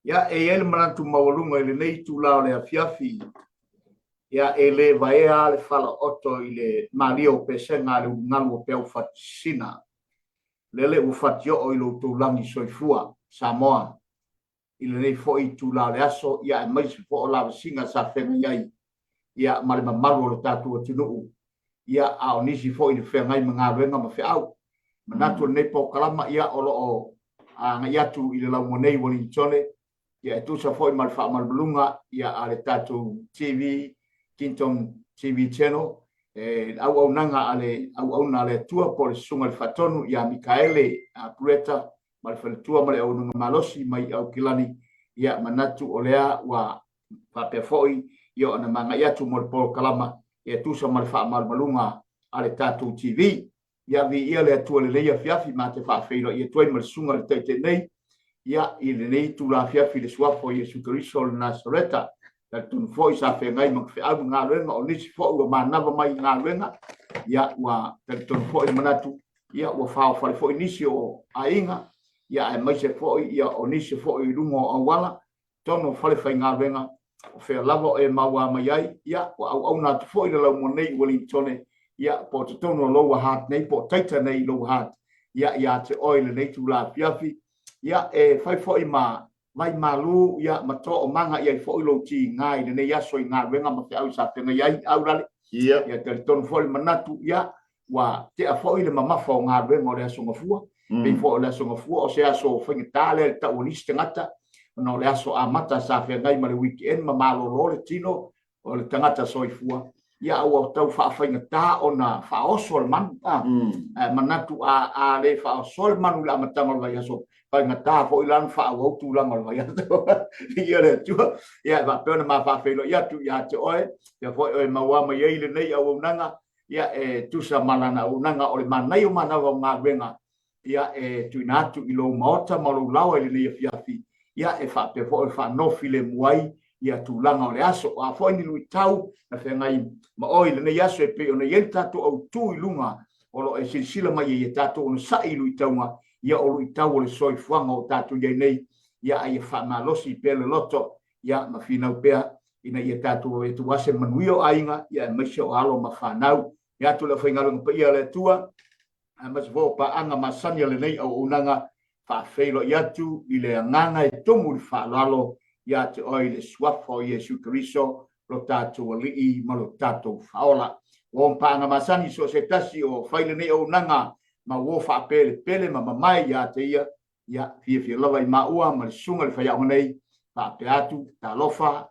Ya ele manatu mawalunga ele nei tula le afiafi. Ya ele vai ale fala oto ile Mario pesenga le ngalu pe ufatsina. Lele ufatio o ilo tulangi soifua Samoa. Ile nei fo i tula le aso ya mai fo la singa sa fenga yai. Ya male malu lo tatu tunu. Ya aonisi fo i fenga i ngawenga ma fe au. Manatu nei po kalama ya olo o ngayatu ile la monei woni chole. Ya tu sa foi mal fa mal blunga ya ale tatu TV Kintong TV channel au nanga ale au na ale tua por sunga le fatonu ya Mikaele Prueta mal fa tua mal au nanga malosi mai au kilani ya manatu olea wa fa pe foi yo na manga ya tu mol por kalama ya tu sa mal fa mal blunga ale tatu TV ya vi ia le tu le ya fiafi mate fa feilo ya tu mal sunga le tete nei ya ile nei tu la fia fi le suafo Yesu Kristo le Nasareta la tun foi sa fe ngai mak fe abu ngalenga o nisi fo o manava mai ngalenga ya wa tun foi manatu ya wa fa fa foi nisi o ainga ya mai se foi ya o nisi foi lungo o wala tono fa fa ngalenga o fe lavo e mawa mai ai ya wa au na foi le mo nei wali tone ya po tono lo hat nei po taita nei lo hat ya te oil nei tu la fia fi ya fai foi ma mai malu ya mato o manga ya foi lo ti ngai ne ya soi nga wenga ma au sa te ngai au rale ya te ton foi manatu ya wa te a foi le mama fo nga wenga le so ngafua be fo le so ngafua o se aso foi tale ta o liste ngata no le aso amata sa fe ngai ma le weekend ma malo lo le tino o le tangata soi fua ya o tau fa fa ngata ona fa o sol man manatu a le fa o sol man la matanga va ya so pa ngata fo ilan fa o tu la mal ya ya le tu ya va pe ma fa fe lo ya tu ya te oe ya fo e ma wa ma ye le nei au nanga ya tu sa malana au nanga o le manai o mana wa nga wenga ya tu na tu ilo mota malu lawa le nei fia fi ya fa pe fo fa no file muai ya tu langa o le aso a fo ni lui tau na fe ngai ma oi le nei aso e pe ona yenta tu au tu ilunga o lo e silsila mai ye tatu on sa i lui taunga ya o lui tau le soi fuanga o tatu ye nei ya ai fa malosi pe le loto ya ma fina pea ina ye tatu e tu wase manuio ainga ya me sho alo ma fanau ya tu le fainga lo pe ya le tua ma se pa anga masanya le nei o unanga fa feilo ya tu ile nganga e tomu fa lalo ya te oi le swafo Yesu Kristo lo tatu li ma lo tatu faola o panga masani so se tasi o faile nei o nanga ma wo fa pele ma mai ya te ya fi lava ma ua ma sunga le fa ya nei pa peatu ta lofa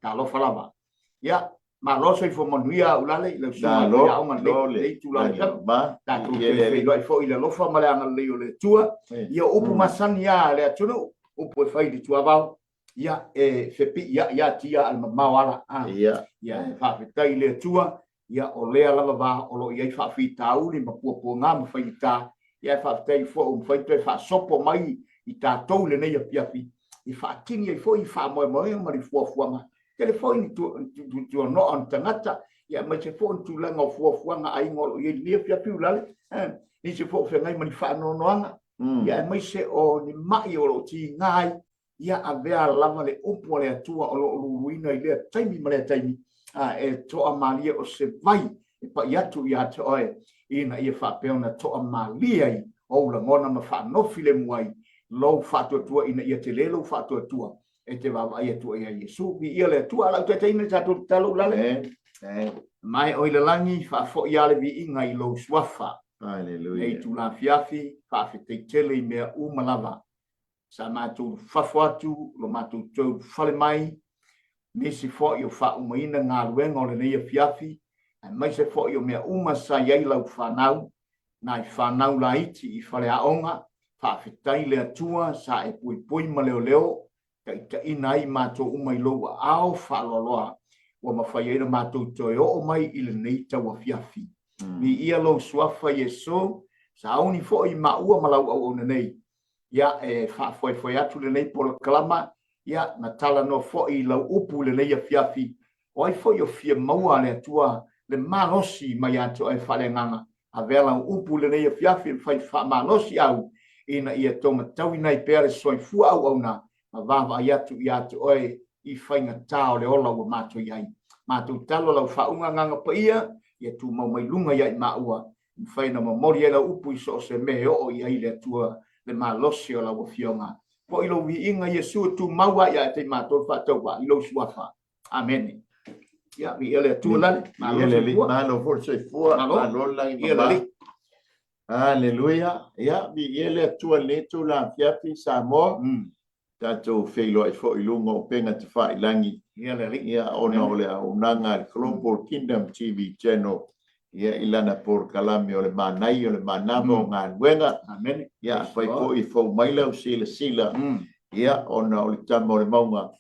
lava ya ma lo so fo monuia ulale le sunga ya o ma le tu la ba ta tu fe lo fo ile lofa ma le anga le tua ya upu masani ya le tunu upu fa di tua va ya fe pi ya tia al mawala ya fa pe le tua ya o lea lava va o lo ia fa fi tau ni ma pu nga ma fa ita ya fa te fo o fa te fa sopo mai i ta tou le nei pia fi i fa kini i fo i fa mo ma ri fo ma telefone tu no on tangata ya ma se fo tu la ngo fo nga ai ngo i ni pia fi la ni se fo fe ngai ma fa no anga ya ma se o ni mai o lo ti ngai ya avea lava le upo le tua o lo ruina i le taimi ma le taimi e to amalia o se vai e pa yatu ya te oe ina ia fa pe ona to amalia i o la ngona ma fa no file muai lo fa to tua ina ia te lelo fa to tua e te va ia tu ia Yesu bi ia le tua la te ina ta to talo la mai o le langi fa fo ia le vi inga i lo swafa haleluya e tu la fiafi fa fe te tele me u malava sa ma tu fa foatu lo ma tu to fale mai nisi fo yo fa umaina nga luenga le nei fiafi mai se fo yo mea uma sa yai lau fanau na fanau la iti i fale aonga fa fitai le atua sa e pui ma leo ka ina i mato umai lo ao fa loloa wa mafai mato to o mai i le nei ta wa fiafi ni ia lo swafa Yesu sa uni fo i ma ua malau au nei ya fa foi atu le nei por klama ya na tala no fo i lau upu le nei fiafi o ai fo yo fia maua le tua le manosi mai atu ai fale nganga a vela upu le nei fiafi fai fa manosi au ina ia toma tau nai pere soi fu au na va ya tu oi I whainga tau le ola wa mātou iai. Mātou talo lau whaunga nganga pa ia tu mau mai lunga iai maua. Whaina ma mori e la upu I so se me o iai le tua le mā losi o la wa fionga. Po ilo vi inga Yesu tu maua ia te mātou whatau wa ilo suafa. Amen. Ya mi ele tu lali. Ma lo forse fua. Ma lo langi mama. Hallelujah. Ya mi ele tu le tu la fiapi sa mo. Tato feilo I fo ilunga o penga te whailangi. Ia ono le au nanga Global Kingdom TV channel. Ia ilana por kalami o le manai o le manama o ngā nuenga. Ia whai po I fo mailau sila. Ia ona o le tama o le maunga.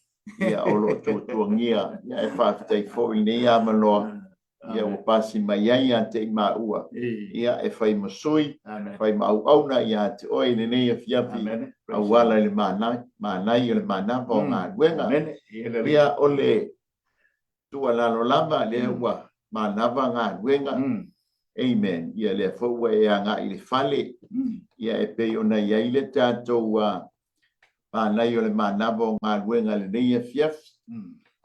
Ia o lo tuangia. Ia e whaafitai fo I nei amanoa. Ia o pasi mai ai ante I maua. Ia e whai masui. Whai maauauna ia te oi nei a fiapi. Awala le manai o le manama o ngā nuenga. Ia o le tua lalo lama le ua manava ngā nuenga. Amen. Ia le fōua e anga I le fale. Ia e pei ona ia I le tātou manai o le manava o ngā nuenga le nei a fiaf.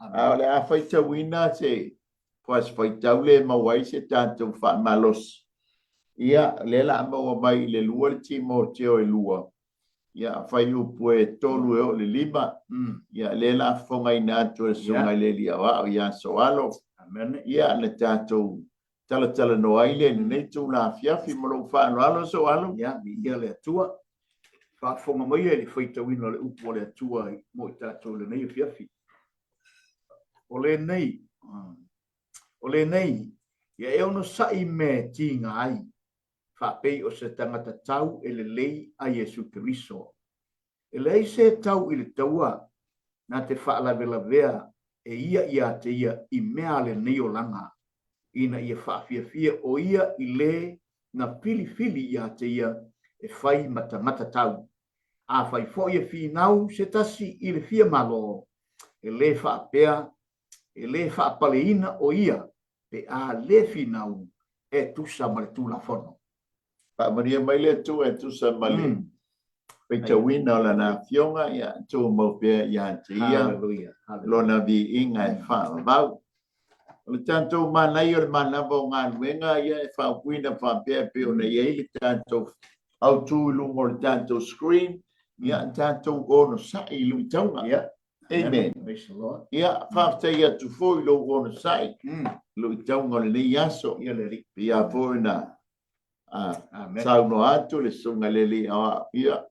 A le a whaitawina te pas whaitau le mawai se tātou wha malos. Ia le la maua mai le lua le timo teo e lua. Ia whai upu e tolu e o le lima. Ia le la whonga I nātu e sunga le li awa o ia soalo. Ia le tātou tala no aile ni nei tū la fiafi maro whaano alo soalo. Ia ia le atua. Wha whonga mai e le whaitawina le upu o le atua mo I tātou le nei fiafi. O le nei. O le nei. Ia e ono sai me tinga ai. Whapei o se tangata tau e le lei a Yesu Keriso. E lei se tau I le taua na te whaalavelavea e ia te ia I mea le neo langa. Ina ia whaafiafia o ia I le na fili ia te ia e whai matangata tau. A whai fo ia whinau se tasi I le fia malo. E le whaapea, e le whaapaleina o ia pe a le whinau e tusa ma le tūla whono. Pa maria mai le tu e tu sa mali. Peita wina la na fionga ia tu mo pe ia te ia. Lona vi inga e wha vau. Le tanto manai o le manava o ngā nuenga ia e wha wina wha pe pe o nei e le tanto au tu lungo le tanto screen. Ia tanto gono sai lui taunga. Amen. Ia whafta ia tu fo I lo gono sai. Lui taunga le nei aso. Ia fo na sau no atu le sunga leli awa ia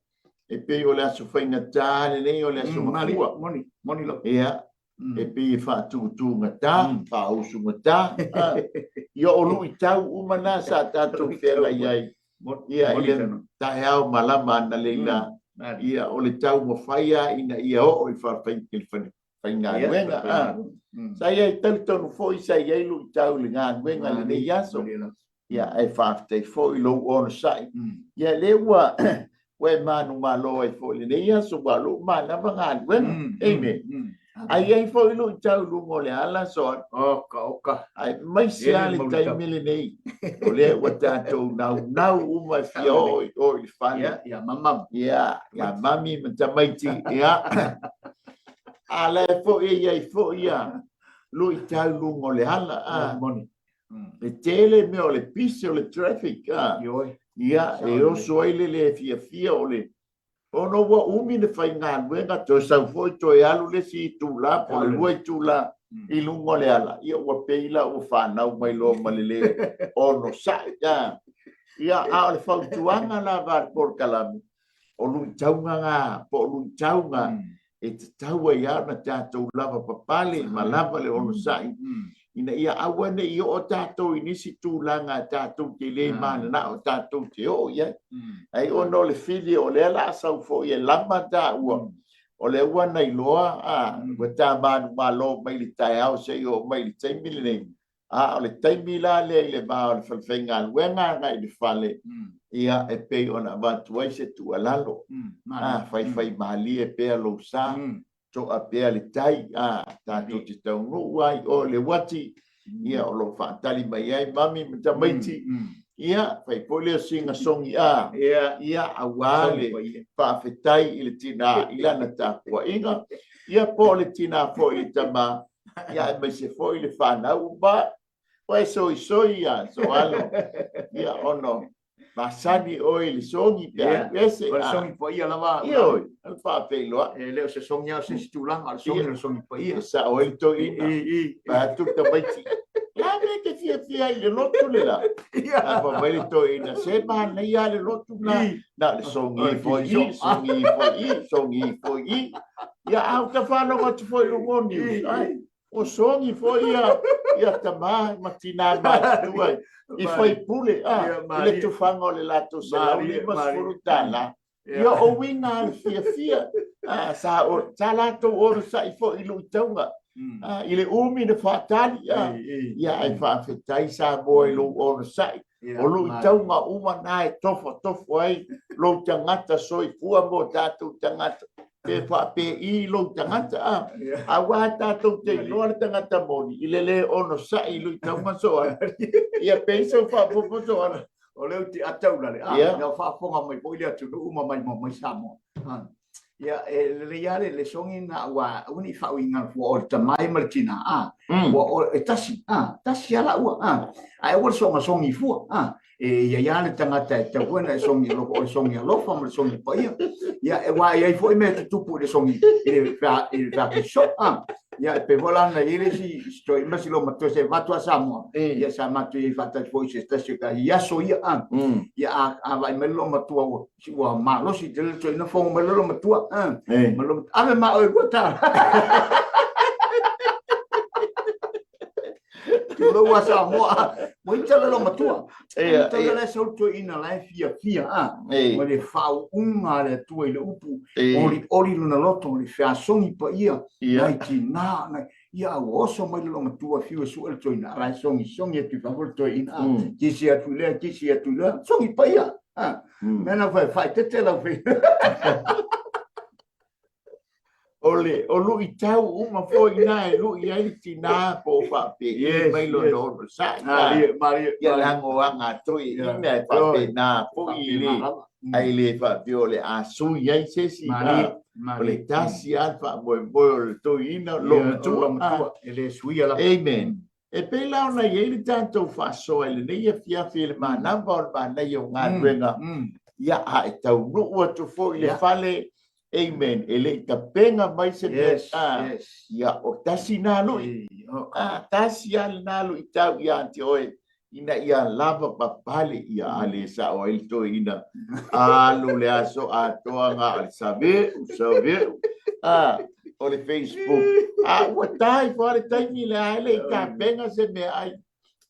e pe o le aso whainga tā nei o le aso mafua moni lo ia e pe wha tu ngata wha usu ngata ia o lui tau umana sa tātou whenga iai ia ile taheo malama na leila ia o le tau mawhaia ina ia o I whainga nuenga sa ia I talitonu fo isa ia I lui tau le ngā nuenga le nei aso ia e whaaftei fo I lo ono sai. Ia le ua we manu malo e fo le nei aso wa lo manava ngā nuenga. Amen. Ai ai fo I lo tau lungo le ala so. Oka. Ai mai sia le taimile nei. O le ua tātou nau uma fia o I whane. Ia mamam. Ia mami matamaiti. Ia. Ala e fo ia fo ia. Lo I tau lungo le ala. Moni. Le tele me o le pise o le traffic ia e o soile le fia o le ono wa umi ne fai ngā nuenga to sau foi to e alu le si tula po le lua tula I lungo le ala ia ua peila o whanau mai lo malele ono sa ia a le fautuanga la va por kalami o lui taunga ngā po lui taunga e te taua ia na tātou lava papale ma lava le ono sai ina ia awane I o tātou inisi tūlanga tātou te le mana na o tātou te o ia. Ai ono le whiri o le ala sau fo ia lama tā ua. O le ua nei loa ua tā manu malo mai li tai au se o mai li taimile nei. O le taimila le I le maa o le whalwhenga luenga ngai le whale. Ia e pei ona watuai se tu alalo. Whai mahali e pea lo sa. To a pea le tai tātou te taunu uai o le wati ia o lo whaatali mai ai mami matamaiti ia fai pole singa songi a ia awale fa fetai ile tina ila na takwa inga ia pole tina fo i tama ia me se fo ile fana uba wai so ia so alo ia ono masani oil songi pe ese songi po ia lava io al fa pelo leo se songia se stulang al songi po ia sa oil to ina pa tu ta mai la me ke fia ile lotu le la pa mai to ina se ba na ia le lotu na le songi po i ia au ka fa no wat fo lo ngoni ai o songi fo ia tama matina ba tuai i fai pule ile tu fango le lato se la mas frutala ia o winga fia sa o salato o sa i fo i lutonga ile umi de fatali ia ai fa fetai sa boy lo o sa o lutonga uma nai tofo ai lo tangata soi fua mo tatu tangata te fa pe i lo tangata a wata to te lo tangata moni ile ono sa i lutonga so ia penso fa po so o leo ti atau la na fa fonga mai po ile atu uma mai samo ia le yale le songi na wa uni fa winga fo o tamai martina o tasi ala ua ai o songi fu ia yale tangata te wena songi lo fa mo songi pa ia e wa ia fo me tupu le songi ile fa ke so ia pe volana ile si sto imasi lo mato se vatua samo ia sa mato i fata foi se stasio ka ia so ia ia vai melo matua si wa malo si del to ina fo melo matua melo ave ma o gota lo wa sa mo intala lo matua intala le so to ina life fia mo le fa unga le tu ile upu ori luna loto le fa songi pa ia ai ti na ia o so mo lo matua fiu su el to ina ra songi tu favor to ina ki sia tu le songi pa ia mena fa te la fe Ole o lu i tau uma foi na lu i ai tina po fa pe mai lo no sa Maria ya lango anga tui ina fa pe na po i le ai le fa viole a su i se si ole tasi alfa mo to ina lo tu ele suia la amen e pe la na ye tanto fa so ele ne ye fia fil ma na ba na yo nga ya a tau no o tu fo le fale amen ele ta penga mai se ya o tasina lo tasia na lo itau ya ti oi ina ia lava papale ia ale sa o el to ina alu le aso atoa nga al sabe o le Facebook o tai fora tai ni le ale ta penga se me ai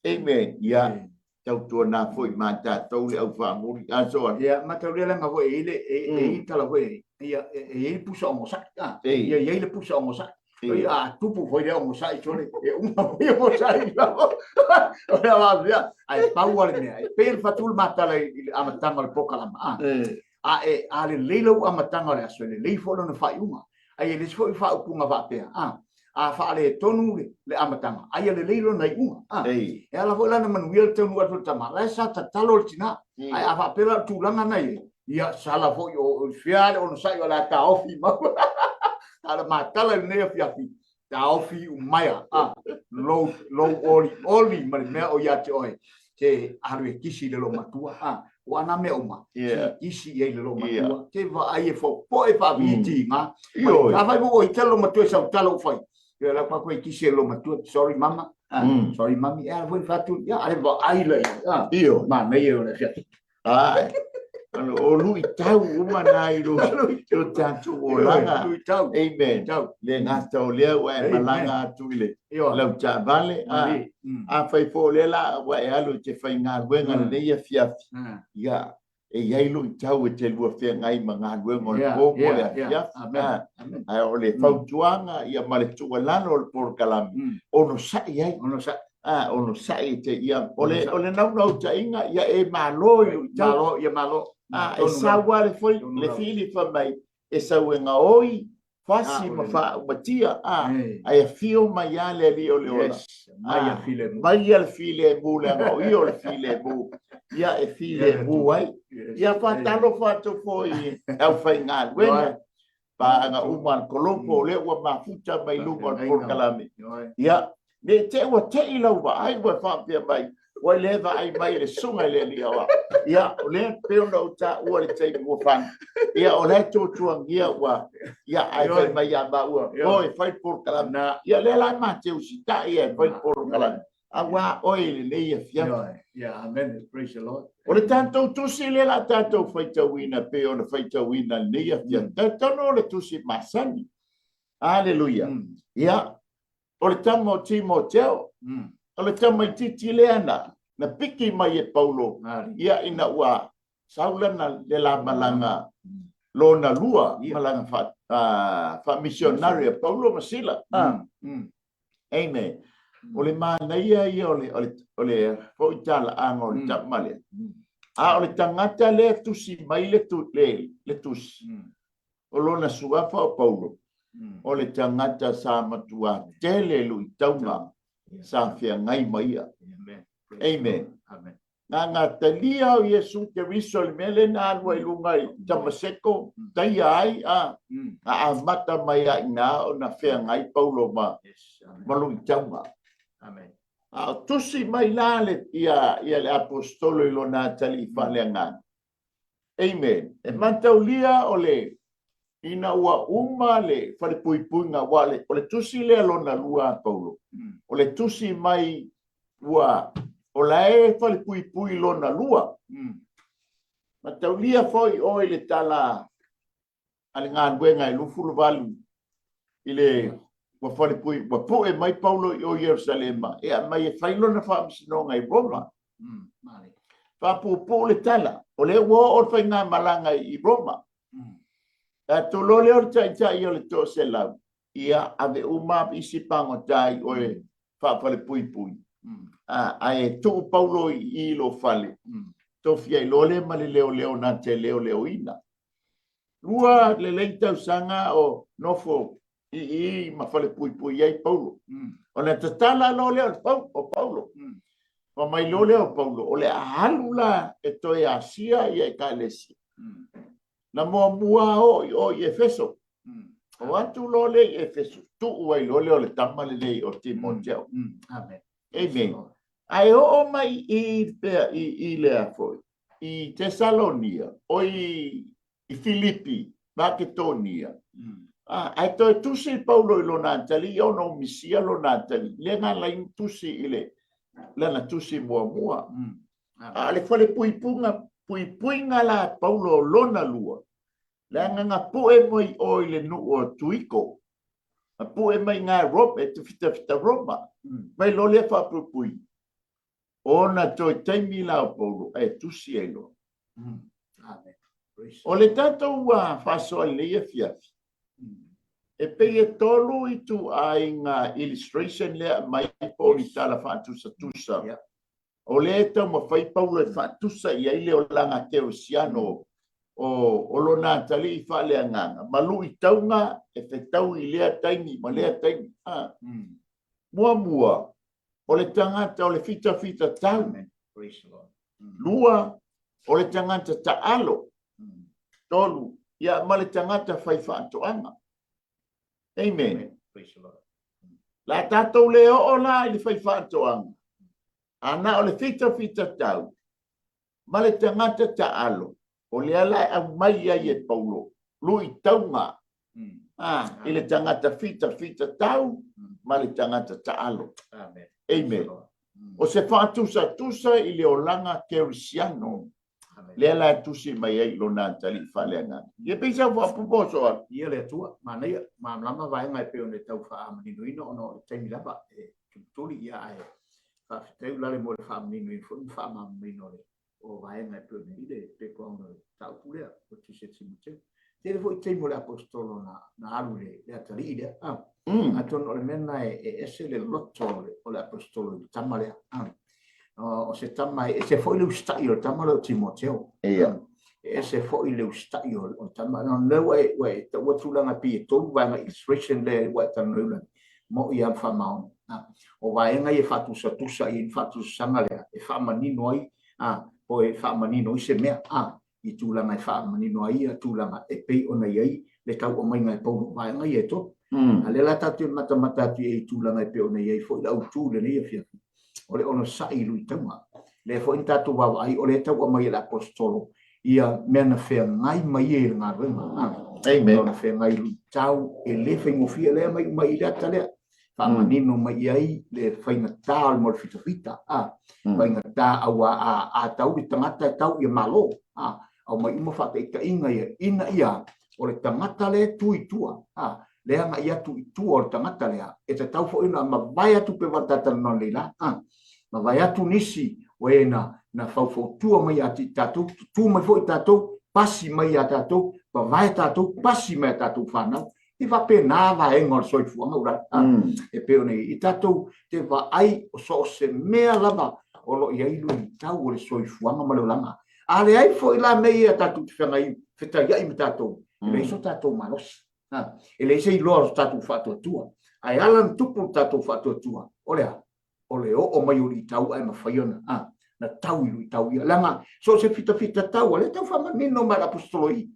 amen ya tau tua na foi mata tau le au fa muri aso ya mata le nga foi ele tala foi ia pusa o mosa ia le pusa o mosa ia tupu foi le o mosa i chole uma foi o mosa i la ora va via ai power ne ai per fatul matala amatanga le pokala a le leilo amatanga le aso le folo no fai uma ai le foi fa upunga va pe a fa le tonu le amatanga ai le leilo nai uma e ala foi lana manuel tonu atu tama la sa tatalo tina ai a fa pela tulanga nai ia sala foi o fiale o sai la ta ofi ma ala matala ne fiafi ta ofi umaya lo oli me o ya te oi te aru kisi le lo matua o ana me uma kisi ye le lo matua te va ai fo poi fa viti ma a vai o te lo matua sa talo foi la kwa ko kisi lo matua sorry mama sorry mami era voi fatu ya ale va ai le io ma me io le fiafi o lui tau uma nai lo tanto o langa amen le ngata o le wa malanga tuile lau cha vale a fai fo le la wa e alu te fai nga wenga le ia fiafi ya e ia lu tau te lu fe ngai manga wenga o po le fiafi a o le fau tuanga ia male tu lano por kalam o no sa ia o no sa ono sai te ia ole nau ta inga ia e malo ia malo e sawa le foi le fili fa mai e sa wenga oi Fasi mafa matia ai fio maiale li o leola. Mai al file mula ngo io al file mu. Ia e file mu ai. Ia fatalo fato foi au faingal. Wena pa nga uman kolompo le wa mafuta mai lungo por kalami. Ia ne te wa te ila wa ai wa fa pia mai. Wa leva ai mai le sunga le li awa. Ia le peona uta ua le te mo fan. Ia o le tuangia wa ia ai fai mai ia ba ua. Oi fai por kalam. Ia le la ma te usita ia fai por kalam. Awa oi le ia fia. Yeah, amen. Praise the Lord. O le tanto tusi le la tanto fai tawina pe o le fai tawina le ia fia. Tanto le tusi masani. Hallelujah. Ia o le tamo Timoteo. O le tamo titi le ana. Na piki mai e Paulo. Ia ina ua saulana le la malanga. Lona lua malanga fa missionary Paulo Masila. Amen. Ole mana ia ole foi tala anga ole tamale. Ole tangata le tusi mai le tusi. O lona suafa o Paulo. Ole tangata sa matua tele lu taunga sa fia ngai mai. Amen. Amen. Nga talia o Yesu Keriso le mele na alwa ilungai tamaseko tai ai a mata mai ina o na fea ngai Paulo ma malu taunga. Amen. Tusi mai lale ia le apostolo ilona tali faleanga. Amen. E mantaulia ole ina ua uma le fale puipunga wale ole tusi le lona lua Paulo. Ole tusi mai ua ola e fale puipui lona lua. Mantaulia foi o le tala ale ngānuenga i lufulu valu ile wa fale pui wa po e mai Paulo o Jerusalema e mai e failo na fa sinonga i Roma fa po le tala o le wo o fa nga malanga i Roma to lo le o tai o le to se la ia ave uma isi pango tai o e fa fale pui ai to Paulo i lo fale to fia i lo le male leo na te leo ina lua le leita usanga o nofo i ma fale pui ai Paulo. Ona tatala lo le o Paulo. O mai lo le o Paulo. O le ahalula e toi Asia i e Kalesia. Na mua o i Efeso. O atu lo le i Efeso. Tu uai lo le o le tamale le o Timoteo. Amen. Amen. Ai o mai i le afoi. I Tesalonia. O i Filipi. Macedonia. Ai toi tusi Paulo i lona tali o no misia lona tali lenga lain tusi ile lana tusi mua le fale puipunga la Paulo lona lua langa nga poe moi o ile nu o tuiko a poe mai nga rob e tu fita Roma mai lo le fa pui ona toi taimi la Paulo e tusi elo Amen. o le tato wa fa so le fiafi e pege tolu i tu ai ngā illustration lea mai po ni tala whātusa. O le tau ma whai Paulo e whātusa i aile o langa Kerosiano o lona tali i whalea nganga. Malu i taunga e whetau i lea taini, ma lea taini. Mua, o le tangata o le fita tau. Lua, o le tangata ta alo. Tolu, ia ma le tangata whai whātoanga. Amen. La tatou leo o la i fai whātoanga. Ana o le fita tau. Ma le tangata ta alo. O le ala au mai ai e Paulo. Lui taunga. I le tangata fita tau. Ma le tangata ta alo. Amen. O se whātusa i le olanga Kerisiano. Le ala tusi mai ai lona tali faleanga. Ia pisa wa puposo. Ia le tua mana ia lama vai ngai pe ona tau fa amani no no taimi lava e tuli ia ai fa teu la le mo fa amani no fa amani no o vai ngai pe ni le pe ko ona tau pule o tu se timute. Te foi taimi le apostolo na alule le atali ile atono le mena e ese le lotto o le apostolo tamale o se tamai se foi le ustai o tamale o Timoteo. Ia. ese fo ile ustaio o tama no le we to watu langa pi to wa illustration le wa tanu mo ia fa mau o vai nga e fatu sa tu sa in fatu sanga le e fa mani noi o e fa mani noi se me i tu langa e fa mani noi a tu langa e pe ona ye le tau o mai nga po vai nga ye to ale la tatu mata tu e tu langa e pe ona ye fo la tu le ne fia o le ono sa i lui tama le fo in tatu wa ai o le tau o mai la apostolo ia mena fe ngai mai e nga amen ona fe ngai lui tau e le fe mo fia le mai la tale fa manino mai ai le fainga tal mo fita fainga ta awa a tau i tangata tau i malo au mai mo fa te inga ina ia o le tangata le tuitua le anga ia tuitua o le tangata le e te tau fo ina ma vai atu pe watata no leila ma vai atu nisi wena na fau tua mai ati tatu tu mai fo i tatu pasi mai tatu pa vai tatu pasi mai tatu fana i va pena va engol soi fu ora e pe nei i tatu te va ai o so se mea lava o lo ia ilu tau o le soi fu ma lo langa ale ai fo ila mei tatu te ngai feta ia i tatu le so tatu malos e le sei lo tatu fatu tua ai alan tupu tatu fatu tua ole o mai o li tau ai ma faiona na tau ilu tau ia langa so se fita tau le tau fa manino ma apostoloi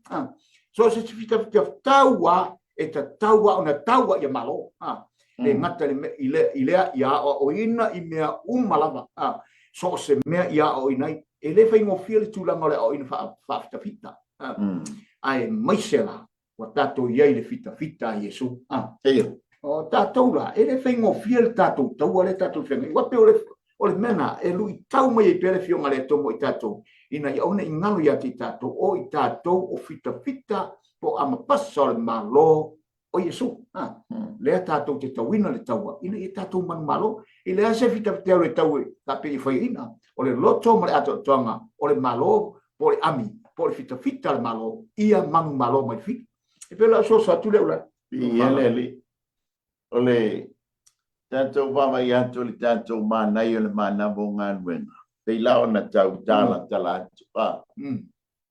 so se fita tau e ta taua ona taua ia malo le ngata le ile ia o ina i mea malava so se mea ia o ina e le fai ngo feel tu langa le o ina fa fita ai maisela wa tato ia le fita Yesu o tato la e le fai ngo feel tato taua le tato fenga wa pe o le mena e lui tau mai e pere fionga le tomo i tato ina ia ona ingalo ia ti tato o i tato o fita po ama passa le malo o Yesu le tato te tawina le taua ina e tato man malo i le ase fita le tau ta pe i fai ina o le loto ma le ato tonga o le malo po le ami po le fita le malo ia man malo mai fit e pe la so sa tu le ula i ele o le tato vama i ato le tato mana i o le mana vonga nuenga pe la ona tau tala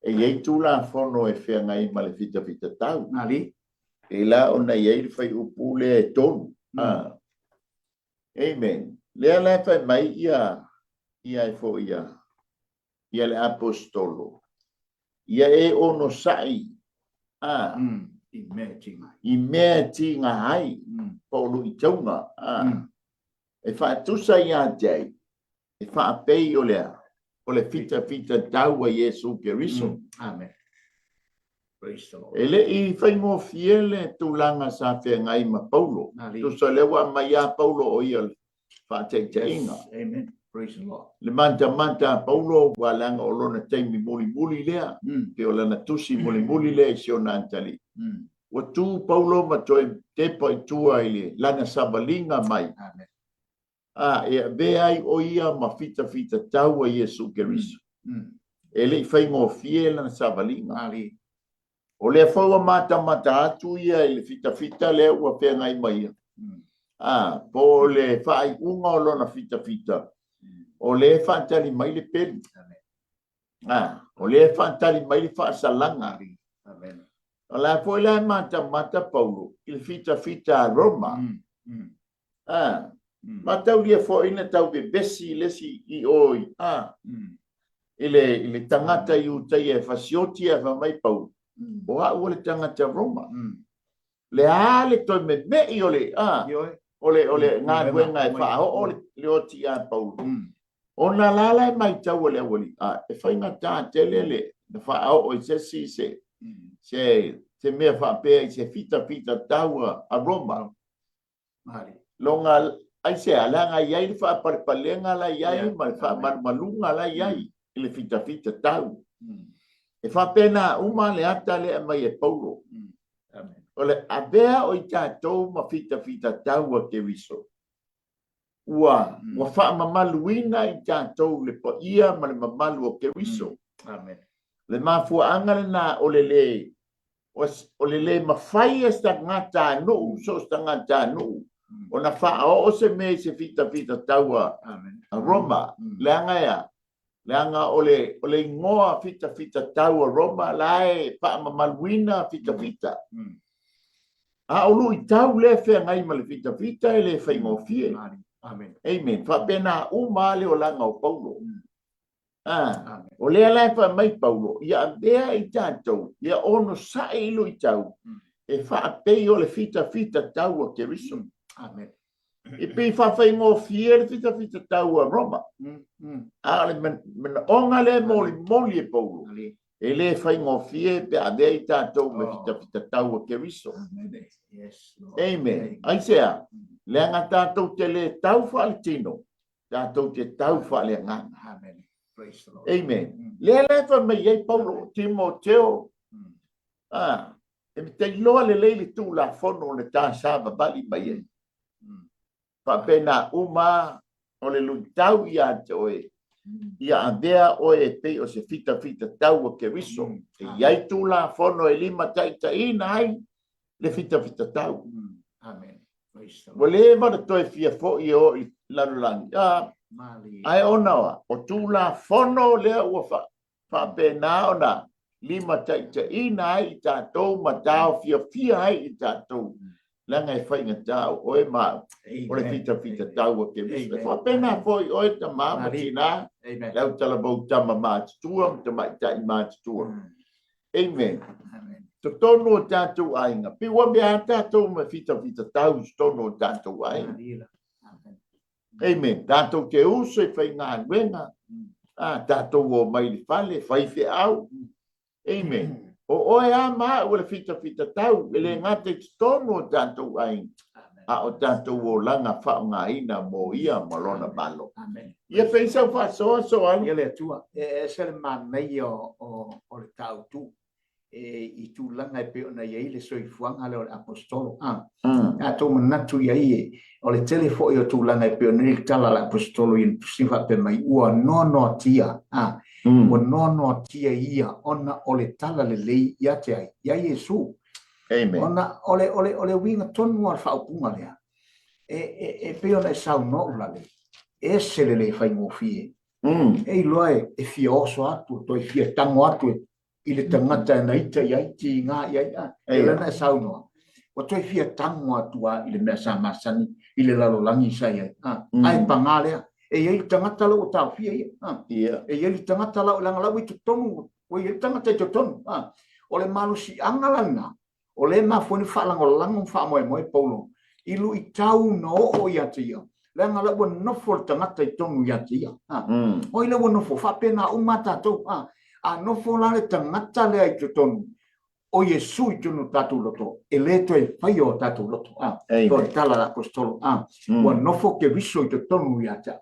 e iei tula fono e fea ngai ma le fita tau ali e la ona iei fai upu le e tonu amen le la fai mai ia e fo ia le apostolo ia e ono sai i mea tinga hai Paulo i taunga e fa tusa ia jai e fa pei o le fita tau a Yesu Keriso amen praise the Lord ele i fai mo fiele tulanga sa fe ngai ma Paulo tusa le wa mai a Paulo o ia fa te inga amen praise the Lord le manta Paulo wa langa o lona taimi muli lea ke o lana tusi muli lea si o nantali o tu Paulo ma toe te pai tua ile lana sabalinga mai amen e ve ai o ia ma fita tau a Yesu Keriso ele fai mo fiela na savalinga ali o le fo mata atu ia ile fita le o pe ngai mai po le fai unga o lona fita o le fantali mai le peli o le fantali mai le fa salanga amen o la fo la mata Paulo il fita a Roma ma tau lia fo ina tau be besi lesi i oi ile tangata i utai e fasioti e fa mai Paulo o a le tangata Roma le ale toi me i ole ole ngā duenga e fa o le oti a Paulo ona lala e mai tau ole e fa inga tā tele le fa o se si se mea fa pe i se fita tau a Roma longa ai se alanga iai fa palenga la iai ma fa malunga la iai ile fita tau e fa pena uma le ata le mai e Paulo amen ole avea o tatou ma fita tau a Keriso ua fa mamaluina i tatou le po ia ma le mamalu o Keriso amen le mafuanga na ole le mafai esta ngata no so sta ngata no ona fa o se me se fita tau a Roma le anga Langa ole ngoa fita tau Roma lai pa mamalwina fita. A ulu I tau le fe ngai mal fita ele fe ngofie. Amen. Amen. Fa pena uma le o langa o Paulo. O le ala fa mai Paulo. Ia dea I tatou. Ia ono sa ilu I tau. E fa pe o le fita tau o Keriso. Amen. E pe fa fa ngofie le fita tau o Roma. A le men onga le moli e Paulo. Ele fa ngofie pe ade I tatou me fita tau o Keriso. Yes. Amen. Ai sea. Le anga tatou te le tau fa le tino. Tatou te tau fa le nganga. Amen. Praise the Lord. Amen. Le fa me ye Paulo Timoteo. E te loa le tu la fono le ta sa bali mai. Fa pena uma o le lutau ia toe. Ia andea o e pe o se fita tau o Keriso. E ia tu la fono e lima taitaina ai le fita tau. Amen. Praise the Lord. Wale mana toi fia fo I o I lanulangi. Ai ona o tu la fono le ua fa pena ona lima taitaina ai I tatou matao fia ai I tatou. Langa e whainga tau o e maa. O le fita tau o Keriso. Fa pena fo I o e ta maa tina. Lau tala bau tama maa tutua. Ta mai tai maa tutua. Amen. Tono o tātou ainga. Piwa mea tātou me fita tau tono o tātou ainga. Amen. Tātou ke uso e whai ngā wenga. Tātou o mai li whale, whai whi au. Amen. O oe a maa o le fita tau. Ele ngate tono o tātou ainga. A o tātou o langa whao ngā ina mo ia malona malo. Ia whaisau wha soa. Ia le atua. E sele manei o le tau tu. I tu langa e pe ona ia le soifuanga le apostolo a to manatu ia o le telefo i o tu langa e pe ona le tala le apostolo I sifa pe mai ua nono tia o nono tia ia ona o le tala le lei ia te ai ia Yesu Amen. ona ole winga tonu al faupunga lea e pe ona sau no la le e se le fai ngofie e loe e fioso atu to e fia tango atu I le tangata na ita iai ti ngā iai e lana e saunoa. O toi fia tango atua I le mea sa masani I le lalolangi sa iai. Ai pangalea. E iai tangata lau o tau fia ia. E iai tangata lau langa lau I tutonu. O iai tangata I tutonu. O le malu si angalanga. O le mafoni whaalango lango whaamoe moe Paulo. Ilu I tau no o ia te ia. Langa lau o nofo tangata I tonu ia te ia. O ila o nofo whapena umata tau. A no fola le tangata le ai tonu o Yesu I tonu tatu loto e le to e fai o tatu loto ko tala la apostolo o no fo ke viso I tonu ya ta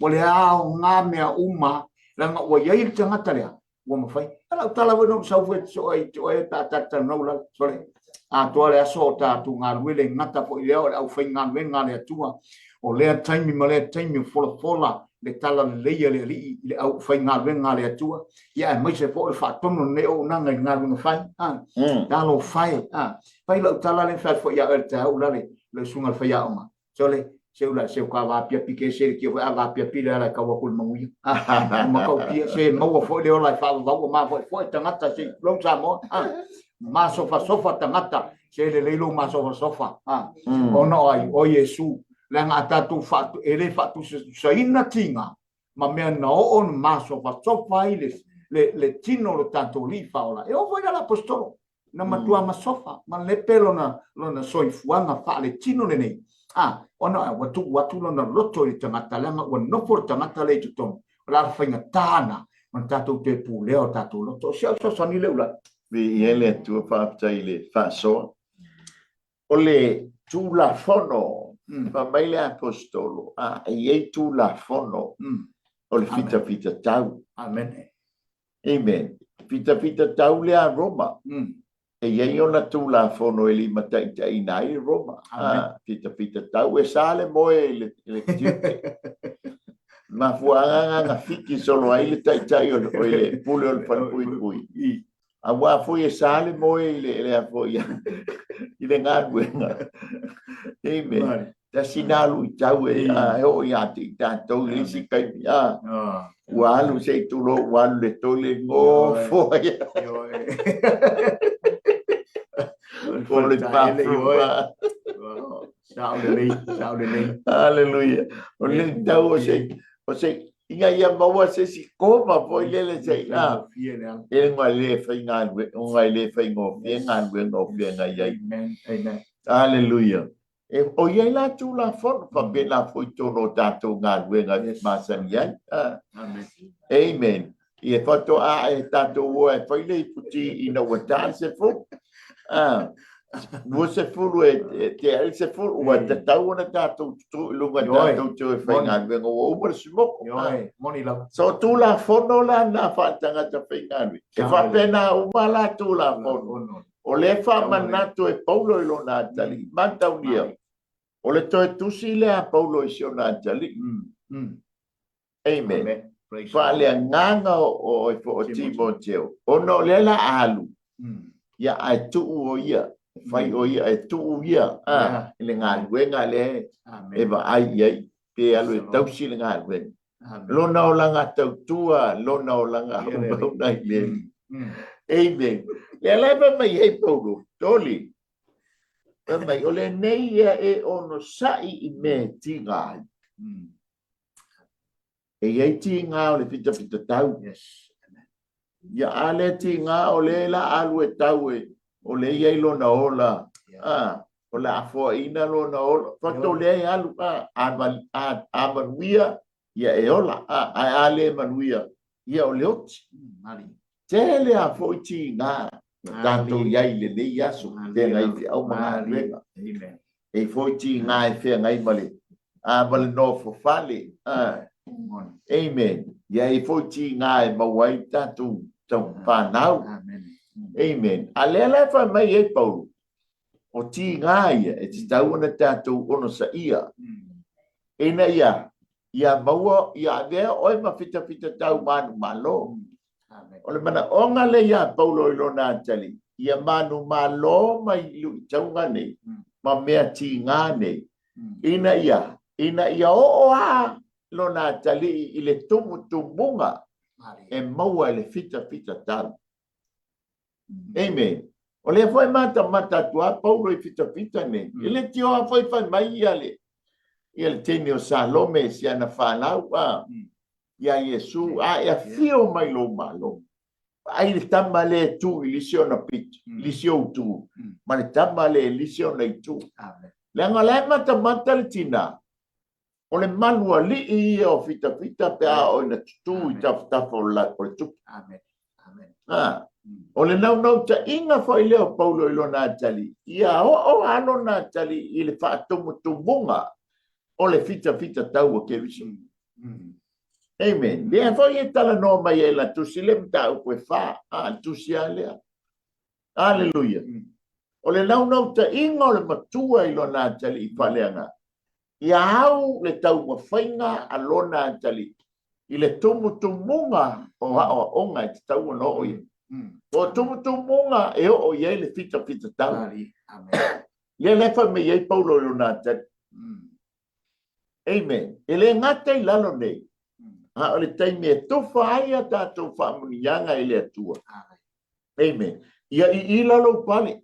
o le ao ngā mea uma langa o ia I tangata le o mo fai ala tala no sa fu so e ta no la sole a to le aso tatu ngā luele ngata fo I le au fai ngā wenga le atua o le taimi ma le taimi fola le tala le leia le li le au fai ngā wenga le atua ia mai se fo le whaatono ne o nanga I ngā wenga fai talo fai pai lau tala le fai fo ia te au lale le sunga fai a oma so le se ula se ka va pia pike se ki va pia pila la ka wa kul manguia ma ka pia se mo fo le ola fa va ma fo tangata se long sa mo ma sofa tangata se le leilo ma sofa ono ai o Yesu langa tatu fatu ele fatu saina tinga ma mea na on maso fa sofa le tino lo tanto li faola e o foi la apostolo na matua ma sofa ma le pelo na lona soifuanga fa le tino le nei ona watu lona loto I tangata langa o no por tangata le tuton la fainga tana man tatu te pu leo tatu loto so sani le ula vi ele tu fa le fa so ole tu la fono fa mai le apostolo e tu la fono o le fita tau amen fita tau le a Roma e iei ona tu la fono e li matai nai Roma fita tau e sale moe le tiupe ma fuanga nga fiki solo ai le tai o le pule o le panpui a wa foi e sale moe le a foi I le ngā wenga amen ta sinalu tau e o ia ti tatou le sikai walu se tulo walu le tole ngo fo for le pa hallelujah o le tau o se inga ia maua se si koma po ile se e ngale fa ngale o ngale fa ngo e ngale ngo nga ia amen hallelujah e o ia la tu la fon fa be la foi tono tato ngale nga masan ia amen e foto a e tato o e foi le puti ina wata se fo você falou te se falou o te tau na tato tu lunga tato tu fa ngale ngo o por simo moni la so tu la fono la na fa tanga te fa ngale e fa pena o mala tu la fono o le fa manato e Paulo lo na tali manta unia o le to tu si le a Paulo e sio na tali amen fa le nganga o o Timoteo o no le la alu ya ai tu o ia fai o ia e tu ia le ngal wenga le e va ai pe alu e tau si le ngal wen lo na o langa tau tua lo na o langa o dai le amen le leva mai e Paulo toli mai o le nei e ono sai i me tinga e ai tinga o le fita tau ya ale tinga o le la alu e tau e o le ia ilo na ola o la afo ina lo na ola fato le alu manuia ia e ola ale manuia ia o le oti tele afo tinga tanto ia ile le yasu te ngai fi au manuia e foi tinga e fe ngai male male no fo fale amen ia e foi tinga e mawai tatu tau panau amen alela fa mai e Paulo o ti ngai e ti tau na tatu ono sa ia ena ia maua ia de oi ma fita tau manu malo ole mana onga le ia Paulo lo na tali ia manu malo mai lu tau ngane ma mea ti ngane ina ia o lo na tali ile tumunga e maua le fita tau amen. Ole foi mata tua Paulo e fita ne. Ele tio foi mai ale. Ele tem o Salome se ana fala ya Yesu e fio mai lo malo. Ai ele tamale tu ilisiona pit. Lisio tu. Mas tamale lisiona tu. Amen. Lenga le mata le tina. Ole malua li o fita pe o na tu ta for la por tu. Amen. O le nau ta inga foi leo Paulo ilo na tali. Ia o alo na tali ile whaatomutumunga o le fita tau o kewisi. Amen. Lea foi e tala no mai e la tusi le mta u koe wha. Tusi a lea. Alleluia. O le nau ta inga o le matua ilo na tali i whaleanga. Ia au le tau mawhainga alo na tali. Ile tumutumunga o onga i tau no oi. O tumutumunga e o ye le fita tau. Amen. Ye le fa me ye Paulo lo na tat. Amen. Ele ngata i lalo nei. O le taime tofa aia tatou whaamunianga i le atua. Amen. Ia i lalo pale.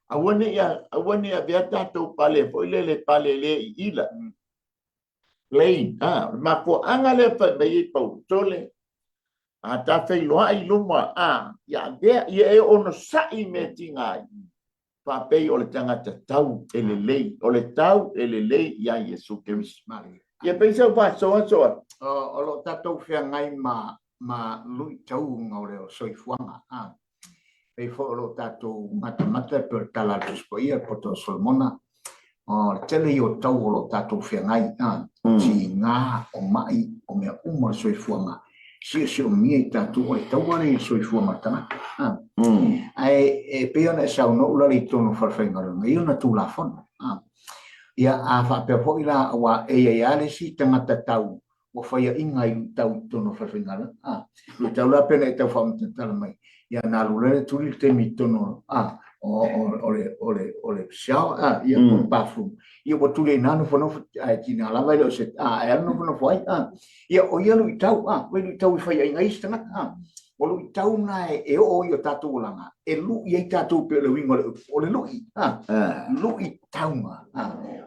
Awane a vea tatou pale fo le pale le i ila. Plain. Ma po anga le fa me ye Paulo tole. Ta fei loa i luma ia vea ia e ono sai me tingai pa pei o le tangata tau elelei o le tau elelei ia Yesu Keristo ia pei sa fa soa o lo tatou fea ngai ma lui tau ngore o soifuanga pei fo lo tatou mata per tala tuspo ia poto Solomona o tele o tau o lo tatou fea ngai ti ngā o mai o mea umar soifuanga si o mia tatu o tau ane soifua matana ai pe ona sa no ula li tono farfenga ngai ona tu la fon ia a fa pe fo ila wa e ale si tangata tau o fai inga i tau tono farfenga lo tau la pena tau fa tala mai ia na lule tu li te mi tono ole shower ia bathroom ia wa tule nanu fono tina la vai lo se era no fono foi ia o ia lu tau we lu tau fai ai ngai stanga o lu tau na e o ia tatu langa e lu ia tatu pe le wingo o le lu i tau ma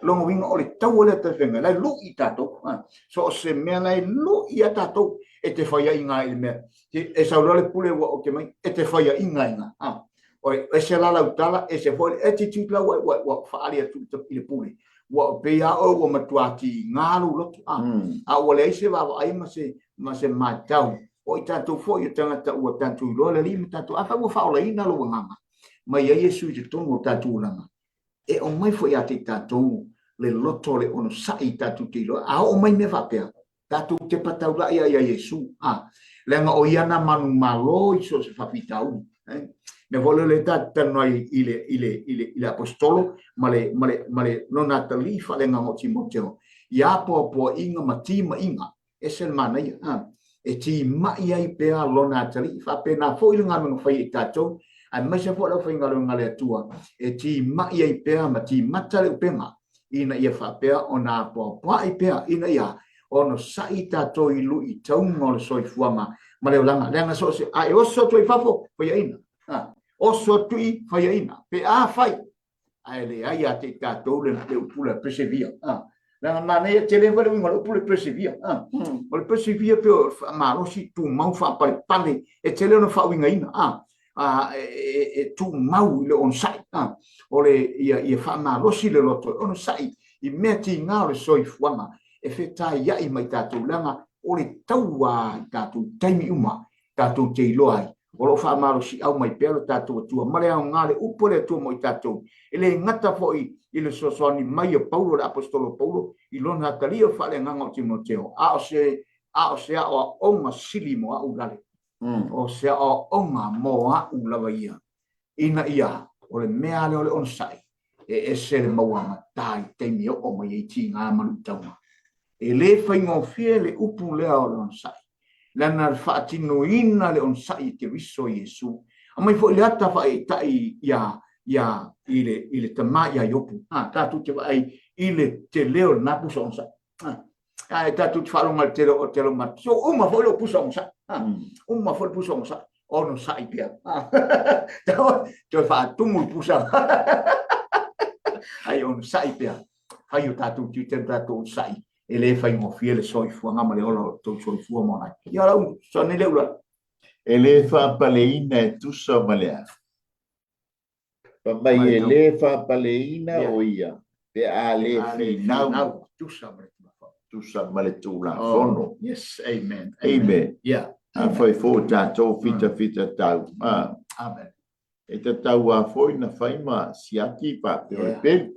lo wingo o le tau le te venga la lu i tatu so se me na lu ia tatu e te fai ai ngai me e sa le pule o ke mai e te fai ai ngai oi ese la utala ese foi attitude la wa faalia tu ile puli wa pe ya o matuati ngalu lo a o le se va ai ma se matau o tanto foi tanga o tanto lo le lim tanto a fa wa fa le ina lo ngama ma ia yesu je tongo tanto langa e o mai foi ati tanto le loto le ono sai tanto ti lo a o mai me va pe tanto te patau la ia yesu lenga o iana manu malo iso se fa pitau me vole le tata noi ile apostolo male non natali fa le ngamo Timoteo ya po inga matima inga esel mana ya e ti mai ai pe lo natali fa pe na fo ile ngamo fai tato a me se fo lo fai ngalo ngale tua e ti mai ai pe ma ti matale penga ina ia fa pe ona po ai pe ina ya ono sai tato ilu i tau ngol soi fuama male langa so se ai o so tu fafo po ya ina o so tui fai ina pe fai ai le ai a te tato le pula persevere na mane te le vale ngolo pula persevere o persevere pe ma lo si tu mau fa pane e te le no fa winga ina tu mau le on sai o le ia fa ma lo si le loto on sai i meti ngalo so i fuama e fe tai ya i mai tato langa o le taua tato taimi uma tato te loai o lo fa malo si au mai pelo tato tua mare au ngale upole tu mo tato ele ngata foi ile sosoni mai Paulo apostolo Paulo i lona talio fa le nganga Timoteo o se o onga silimo au gale o se o onga mo au lavaia ina ia o le mea le on sai e se le mawanga tai te mi o mai ti nga manu tama e le fa ngo fiele upu le on sai lana fatino ina le on sai te viso Yesu mai fo le ata fa tai ya ile tama ya yopu ta tu te ai ile te leo na puso on sai ta tu fa longa te lo ma so uma fo lo puso on sai uma fo puso on sai ono sai pia te fa tu mu puso ai on sai pia ai ta tu te on sai ele fai mo fiele soi fu nga male olo to soi fu mo na ya la so ne le ula ele fa paleina tu so male pa mai ele fa paleina o ia pe ale fi now tu sa male tu la fono yes amen yeah foi fo tato fita tau amen e te tau a foi na faima siaki pa pe pe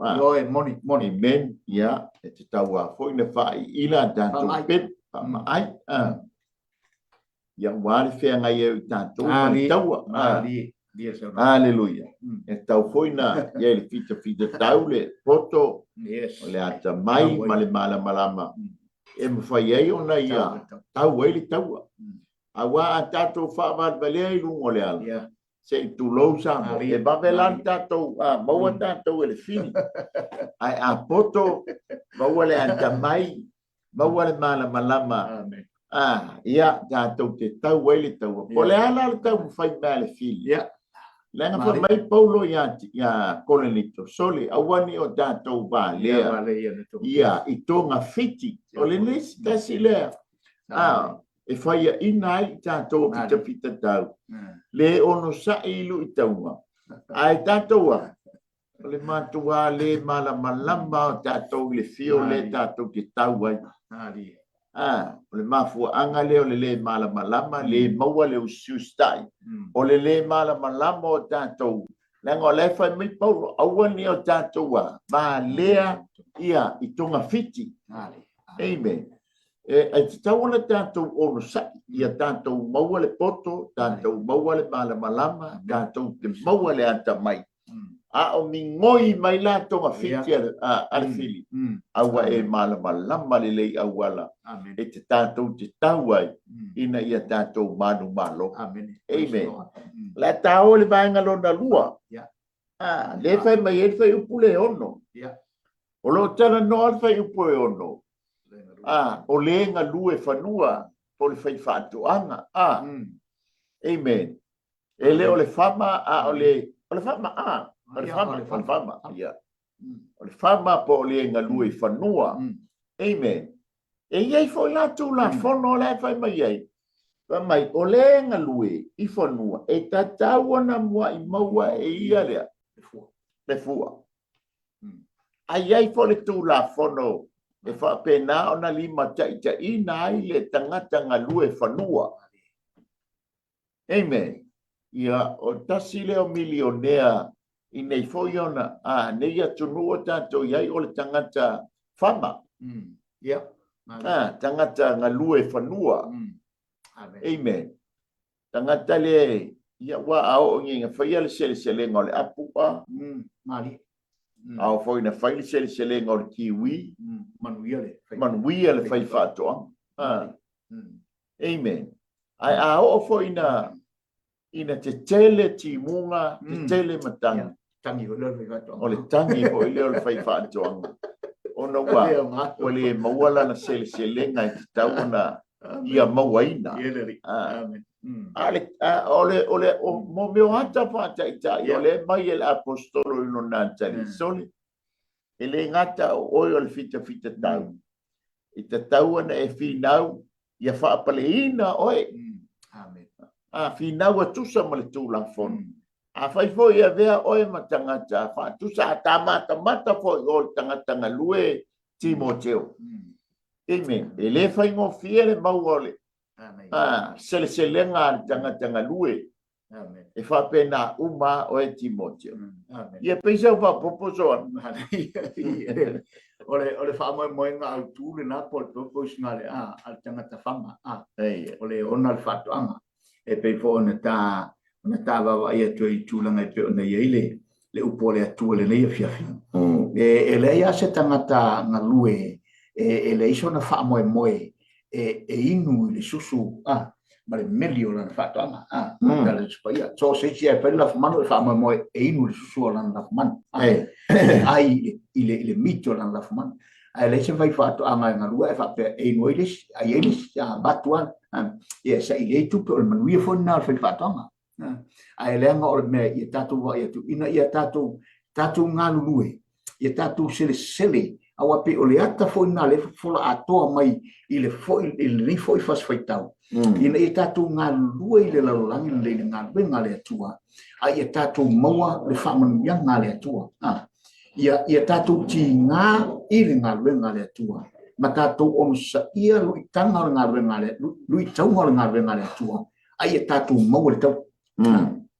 moni men ya e te tau a foi na fai ila tanto pe pa mai ya wale fe nga ye tanto tau aleluia e tau foi na ye le fita tau le poto le ata mai male malama e mo fai ai ona ia tau ele tau awa tato fa vale lu ngole ala se tu lo sa e babelan tato maua tato ele fini ai a poto maua le anta mai maua le malama ia tato te tau ele tau po le ala tau fai male fili lenga fa mai Paulo ya kolonito soli awani o tato ba le ia itonga fiti o le nis tasile e fai ina tato fita tau le ono sa ilu itaunga ai tatoa le matua le malama tato le fio le tato ki tau ai le mafu anga le malama le maua le usustai o le malama o tato lengo le fai mi Paulo awani o tatoa ba lea ia itonga fiti amen e te tawana tātou ono sa ia tātou maua le poto, tātou maua le malama, tātou te maua le anta mai. A o mi ngoi mai la tonga fiti ale fili. Awa e malama le lei awala. E te tātou te tauai ina ia tātou manu malo. Amen. La tāo le vaenga lona lua. le fai mai e fai upule ono. Ya. O lo tana no al fai upule ono. O le nga lue fanua po le fai fatoanga. Amen. E le o le fama o le fama o le fama. Ya. O le fama po le nga lue fanua. Amen. E iai foi la tu la fono le fai mai ai. Mai o le nga lue I fanua e tataua na mua I maua e ia lea. Le fua. Ai ai fo le tu la fono e fa pena ona lima tai ina I le tangata nga lue fanua. Amen. Ia o tasi leo milionea I nei foi ona nei atunua tato iai o le tangata fama. Ya. Tangata nga lue fanua. Amen. Tangata le ia wa ao nginga faia le sele ngole apua. Mali. Ao foi na faia le sele ngole kiwi. Manuia le fai fato. Amen. Ai ao foi na ina te tele timunga, te tele matanga. Tangi o le fai fato. O le tangi o le fai fato. Ona wa o le mawala na sele ngai tau na ia mawaina. Amen. Ole mo meo hata fata ita ole mai el apostolo no nantali soli ele ngata o le fita tau ita tau na e finau ia fa paleina oe Amen. Finau atusa mo le tula fon fai fo ia vea oe matangata fa tusa mata fo o tanga lue Timoteo. Amen. Ele fai ngo fiele mauole. Sele tanga lue. Amen. E fa pena uma o e Timoteo. Amen. Ia pensa fa proposo. Ole fa mo nga au tu le na po ngale al tanga ta fama. Ole ona al fatu anga. E pe fo ona ta va ia tu langa pe ona ile le upole atu le ia fiafi. Le ia se tanga ta nga lue e le iso na fa moe inu le susu ma le melio na fa to dalla spaia so se ci è per la mano fa moe inu le susu na la man ai ile mito na la man le se vai fa to nga lue fa pe inu ile ai ile batuan e se ile tu per man wi fo na fa to ai le nga o me ia tatu va ia tu ina ia tatu nga lue ia tatu sele awa pe ole ata fo na le fo atoa mai ile fo ile fo fas faitau ina e tatu nga lua ile la langi le nga benga le tua ai e tatu maua le faman yang nga le tua ia tatu ti nga ile nga benga le tua ma tatu on sa ia lu tanga nga benga le lu tau nga benga le tua ai e tatu maua le tau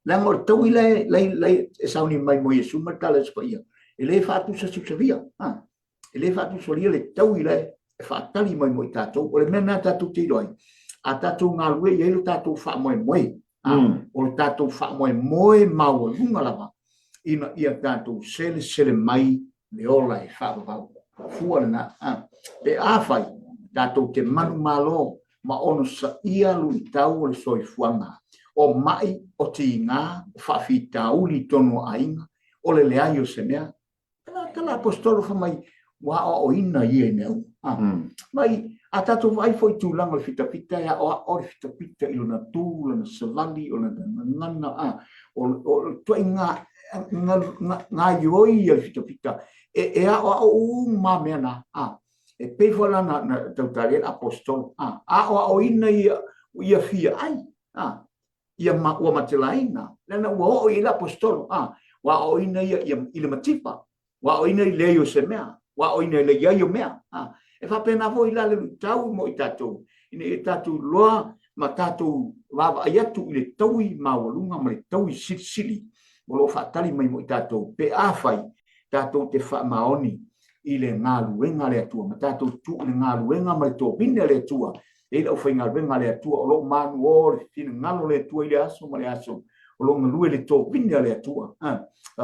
la ngor tau ile le sauni mai mo yesu ma tala spaia ele fatu sa via ele fa tu solia le tau ile fa tali mai mo tatou o le mena tatou ti loi a tatou ngalue ye le tatou fa mo o le tatou fa mo mau lunga lava ina ia tatou sele mai le ola e fa va fu na pe a fai tatou te manu malo ma ono sa ia lu tau le soi fuanga o mai o tinga fa fitau li tono ainga o le aio se mea kala apostolo fa mai wa o ina ye neu mai atatu vai foi tu lang o fita ya o fita ilona tu na savali o na ngana o to nga yoi o fita e o ma mena e pe fola na tautare apostol o ina ia fia ai ia ma o matelaina lana o ila apostol wa o ina ia ile matipa wa o ina ile yo semea wa o ina le yayo mea e fa pena vo ila le tau mo itato ine tatu loa ma tatu va ayatu ile taui ma walunga ma le taui sili o lo fa tali mai mo itato pe afai tato te fa maoni ile ngaluenga le atua ma tato tu le ngaluenga ma le to pine le atua e lo fa ngaluenga le atua o lo manu o fin ngalo le atua ile aso ma le aso o lo ngalue le to pine le atua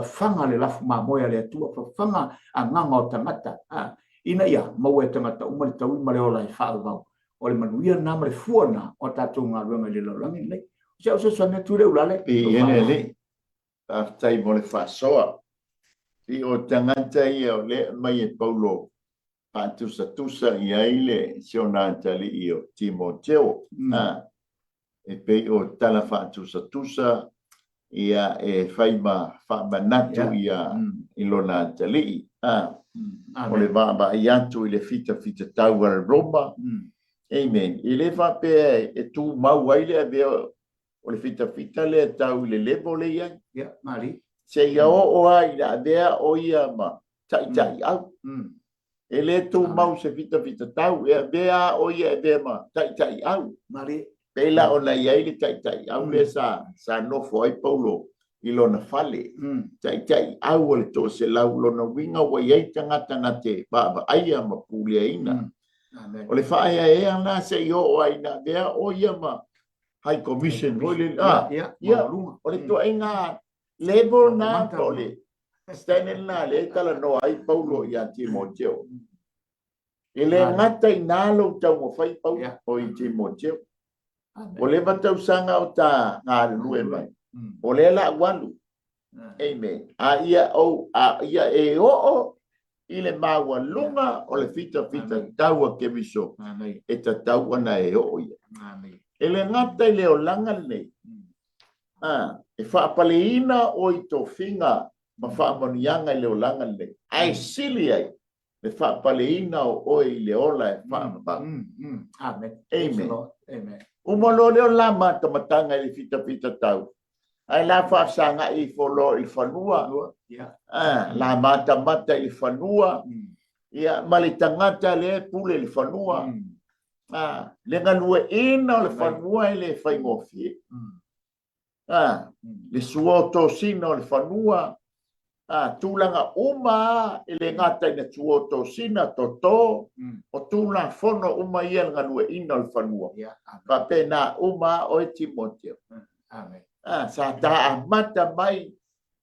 fanga le lafu ma moya le atua fanga nganga o tamata ina ia mau e tamata uma le tau ma le ola e fa va o le manuia na ma le fuana o tato ngaluenga le lo langi le se o se sone tu le ulale e ene le tai mo le fasoa i o tangata ia o le mai e Paulo tusa ia ile siona tali i o Timoteo e pe o tala tusa ia e faima manatu ia ilona tali o le va iatu i le fita tau al Roma amen i le fa pe e tu mau ai le ave o le fita le tau le levo le ia mari se ia o ai la dea o ia ma tai au e le tu mau se fita tau e bea o ia e ma tai au mari pela o na ia i tai au le sa no foi Paulo i lona fale tai au o le to se lau lona winga wa ia tangata na te ba aia ma pulia ina o le fa ia na se io o ai na bea o ia ma high commission o le o le to inga level na tole stenen na le tala no ai Paulo ia Timoteo ele ngata inalo tau mo fai Paulo o i Timoteo o le batau sanga o ta ngā lue mai o le la walu amen a ia e o i le maua lunga o le fita taua ke miso e ta taua na e o ia ele ngata i le o langa nei e whaapaleina o i tō whinga ma whaamanianga i leo langa nei. Ai sili ai, le whaapaleina o oi le ola e whaamaba. Amen. Amen. Umalo leo la matamatanga i le fita tau. Ai la whaasanga i wholo i whanua. La mata i whanua. Ia malitangata le pule i whanua. Le nganue ina o le whanua i le whaingofi. Le suoto sino le fanua tulanga uma ele ngata ina suoto sina toto o tula fono uma ia ngalue ina le fanua pa pena uma o Timoteo amen sa ta mata mai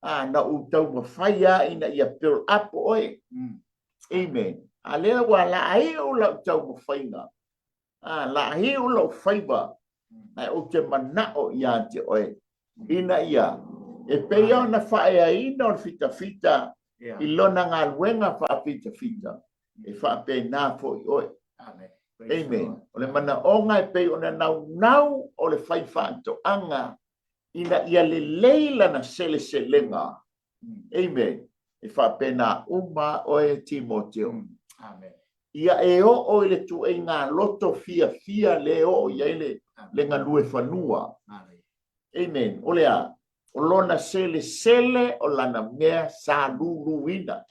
na utau mafaya ina ia build up oi amen ale wala ai o la utau mafaina la hi o la faiba ai o te mana o ia te oi ina ia e peia na faia ina o fita i lona ngā luenga wha fita e wha pe nā fo i oe amen o le mana onga e pei o na nau o le whai whaanto anga ina ia le leila na selenga amen e wha pe nā uma oe Timoteo amen ia e o le tu e ngā loto fia le o ia le ngalue whanua amen. Olea, o lona sele o lana mea sa luluina.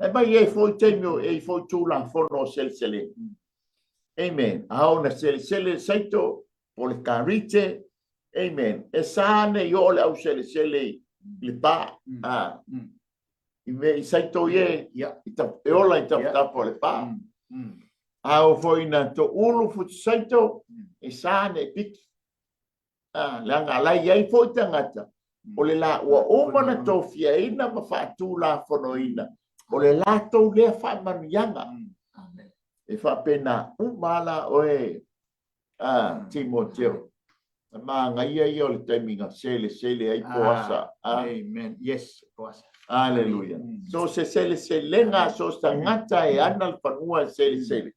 E mai e foi teimio e foi tula fono sele. Amen. Ao na sele saito o le karite. Amen. E sane yo le au sele le pa. I me i saito ye e ola i tapo le pa. Ao foi na to ulu futu saito e sane piki. Langa lai ai foi tangata o le la o mana tofia ina ma fatu la fonoina o le la to le fa manianga e fa pena umala oe Timoteo ma ngai ai o le taiminga sele ai poasa amen yes poasa hallelujah so se lenga so tangata e anal panua sele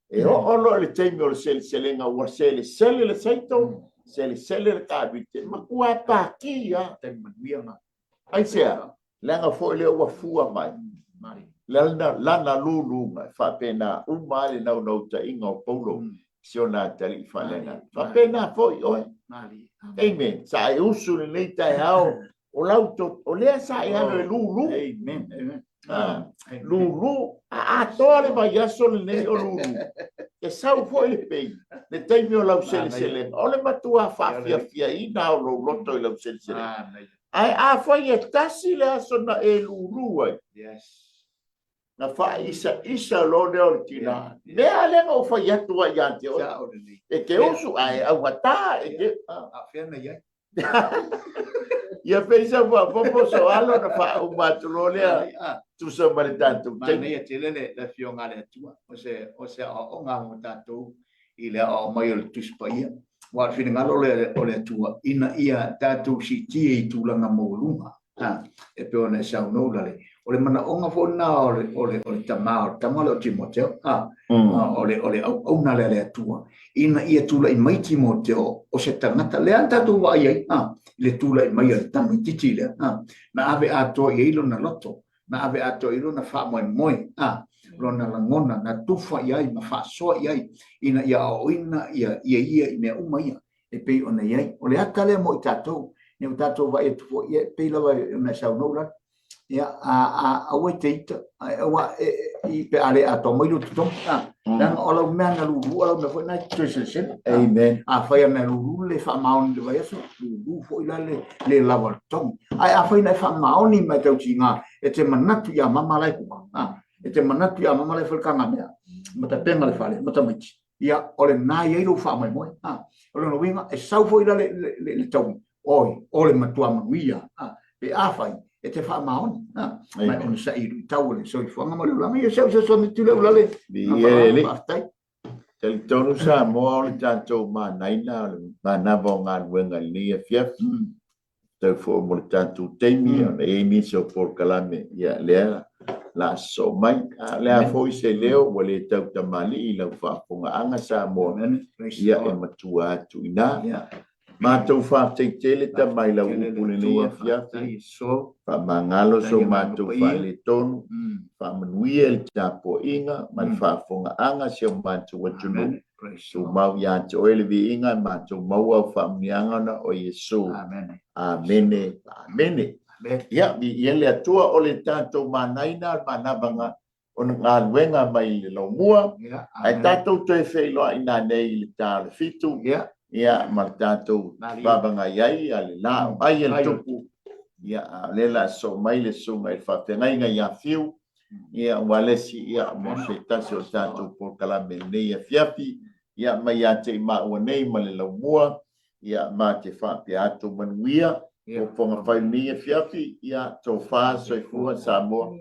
e o lo le taimio le selenga wa sele le saito sele le kabite makua pakia tem manuia ai sea langa fo le wa fua mai mari lana lulu mai fa pena umale no ta inga Paulo siona tali falena fa pena fo oi mari amen sa e usu le tai hao o lauto o le sa ia le lulu amen lulu a tole ba yaso le o lulu e sau foi le pei le taimio lau sele o le matua fia ina o lo loto i lau sele ai a foi e tasi le aso na e lulu ai yes na fa isa lo de ortina me ale o foi atu ai ante o e ke usu ai au wata e ke fia na ia ia pensa va popo so alo na fa o matulo le tu so mari tanto ma ne te le fionga le tua o se o nga mo tanto i le o mai o tus paia wa fina ngalo ole tua ina ia tatu si tie tu langa molunga e pe ona sa no dale ole mana onga fo na ole tama lo Timoteo ole au na le tua ina ia tu la mai Timoteo o se tangata le anta tu wa ia le tu la mai al tami titile na ave ato ia ilo na loto na ave ato ilo na fa moi lona langona na tufa iai ma fa so iai ina ia o ina ia me uma ia e pe ona iai o le akale mo tato ne tato va e tu ia pe la na sa no la ia a o te wa i pe ale ato mo lu tu dan ola mena lu ola na foi na tresesen amen a fa ia na lu le fa maun de vai so lu foi la le lava tom ai a foi na fa maun ni ma tau tinga e te manatu ia mama lai ku e te manatu ia mama le falkanga mea mata penga le fale mata miti ia ole na ia lo fa mai moi ole no winga e sau foi le tau ole matua manuia pe afai e te fa maon mai on sa i tau le so i fanga mai la mai se so mi tule la le le tel tonu sa mo le tanto ma naina ma na vonga wenga ni fiaf te fo mo tanto temi e mi so por kalame ia le la so mai le a foi se leo wale tau tamali i la fa ponga anga sa mo ia e matua tu ina ma tau fa te tele ta mai la upule le fia so fa mangalo so ma tau fa le ton fa manui el tapo inga ma fa ponga anga se ma tu watu so mau ya to ele vi inga ma tu mau fa mianga na o Yesu amen ya bi ele atua o le tato manaina manabanga on ngal wenga mai le lo mua ai tato te fe lo ina nei le tar fitu ya ma tato babanga yai ale la ai el tupu ya le la so mai le so mai fa te ngai ya fiu ya walesi ya mo se taso tato por kala bene ya fiapi ya mai ya te ma o nei ma le lo mua ya ma te fa pe ato manuia o ponga fai ni fiafi ia to fa so fu sa mo